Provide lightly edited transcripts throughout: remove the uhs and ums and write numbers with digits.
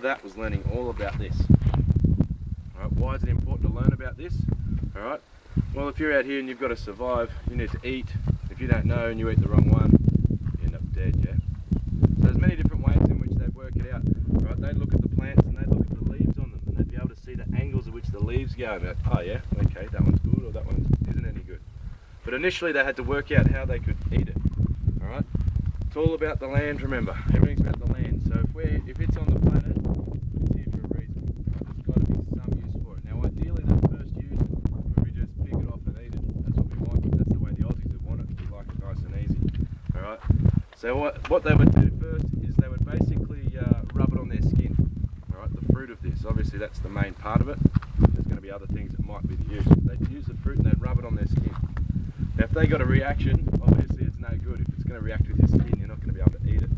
That was learning all about this. Alright, why is it important to learn about this? Alright, well, if you're out here and you've got to survive, you need to eat. If you don't know and you eat the wrong one, you end up dead, yeah? So there's many different ways in which they'd work it out. Right, they'd look at the plants and they'd look at the leaves on them, and they'd be able to see the angles at which the leaves go, and oh yeah, okay, that one's good or that one isn't any good. But initially they had to work out how they could eat it. Alright, it's all about the land, remember. Everything's about the land. So if it's on the planet, it's here for a reason. There's got to be some use for it. Now ideally the first use would be just pick it off and eat it. That's what we want. That's the way the Aussies would want it. We like it nice and easy. Alright. So what they would do first is they would basically rub it on their skin. Alright, the fruit of this. Obviously that's the main part of it. There's going to be other things that might be the use. They'd use the fruit and they'd rub it on their skin. Now if they got a reaction, obviously it's no good. If it's going to react with your skin, you're not going to be able to eat it.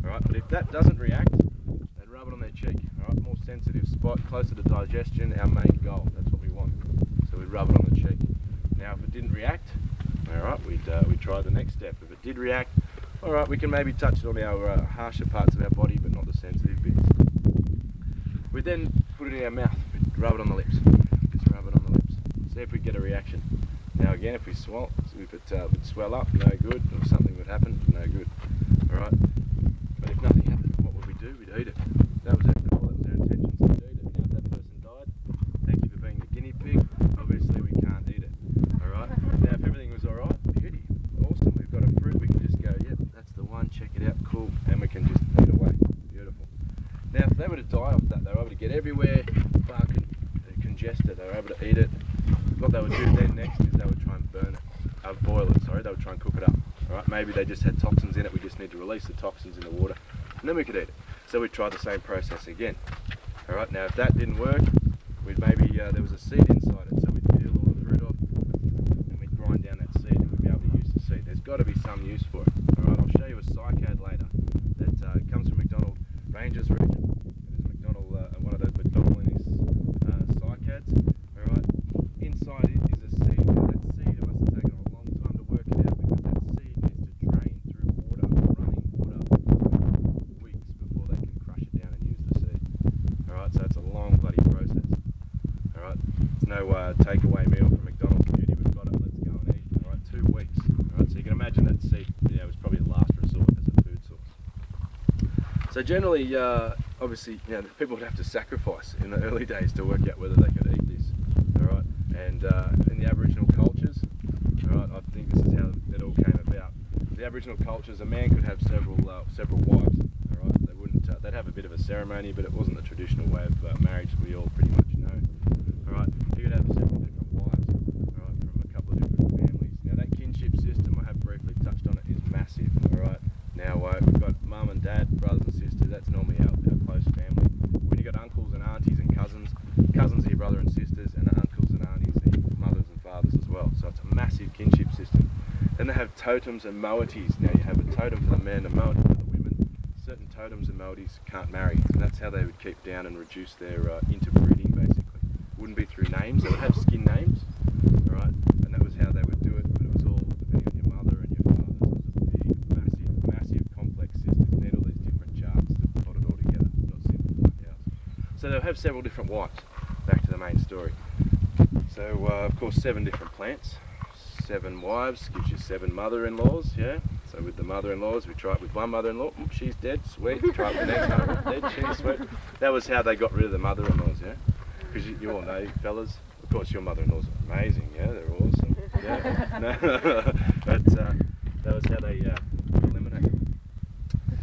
Alright, but if that doesn't react, they'd rub it on their cheek. Alright, more sensitive spot, closer to digestion, our main goal. That's what we want. So we'd rub it on the cheek. Now if it didn't react, alright, we'd try the next step. If it did react, alright, we can maybe touch it on our harsher parts of our body, but not the sensitive bits. We'd then put it in our mouth, we'd rub it on the lips. Just rub it on the lips. See if we get a reaction. Now again, if it would swell up, no good, or something would happen, no good. Alright, but if nothing happened, what would we do? We'd eat it. That was our goal, that was our intention, so we'd eat it. Now if that person died, thank you for being the guinea pig, obviously we can't eat it. Alright, now if everything was alright, beauty, awesome, we've got a fruit, we can just go, yep, that's the one, check it out, cool, and we can just eat away, beautiful. Now if they were to die off that, they were able to get everywhere, bark and congested, they were able to eat it. What they would do then next is they would try and burn it, boil it, sorry, they would try and cook it up. Alright, maybe they just had toxins in it, we just need to release the toxins in the water, and then we could eat it. So we'd try the same process again. Alright, now if that didn't work, we'd maybe, there was a seed inside it, so we'd peel all the fruit off, and we'd grind down that seed, and we'd be able to use the seed. There's got to be some use for it. Alright, I'll show you a cycad later that comes from McDonald Ranges region. It is one of those McDonald's cycads. Alright, inside it is a seed. Now that seed, it must have taken a long time to work it out because that seed needs to drain through water, running water, weeks before they can crush it down and use the seed. Alright, so it's a long bloody process. Alright, there's no takeaway meal from McDonald's community, we've got it, let's go and eat. Alright, 2 weeks. Alright, so you can imagine that seed, was probably a last resort as a food source. So generally, obviously, people would have to sacrifice in the early days to work out whether they could eat this. Alright, and in the Aboriginal cultures, alright, I think this is how it all came about. The Aboriginal cultures, a man could have several wives. Alright, they wouldn't. They'd have a bit of a ceremony, but it wasn't the traditional way of marriage that we all pretty much know. Alright, he could have several different wives. Alright, from a couple of different families. Now that kinship system, I have briefly touched on it, is massive. Alright, now we've got mum and dad, brothers and sisters. That's normally our close family. When you got uncles and aunties and cousins are your brother and sisters, and uncles and aunties are your mothers and fathers as well. So it's a massive kinship system. Then they have totems and moieties. Now you have a totem for the men, a moiety for the women. Certain totems and moieties can't marry, and that's how they would keep down and reduce their interbreeding basically. It wouldn't be through names, they would have skin names, alright, and that was how they would do it, but it was all depending on your mother and your father. So it was a big, massive, complex system. You need all these different charts to put it all together, not simple like ours. So they'll have several different wives. Back to the main story. So of course 7 different plants, 7 wives gives you 7 mother-in-laws, yeah? So with the mother-in-laws, we try it with one mother-in-law, she's dead, sweet, try it with the next mother-in-law, dead, she's sweet. That was how they got rid of the mother-in-laws, yeah? Because you all know, fellas, of course your mother-in-laws are amazing, yeah? They're awesome, yeah? No, but that was how they eliminated.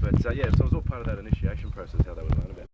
But yeah, so it was all part of that initiation process, how they would learn about it.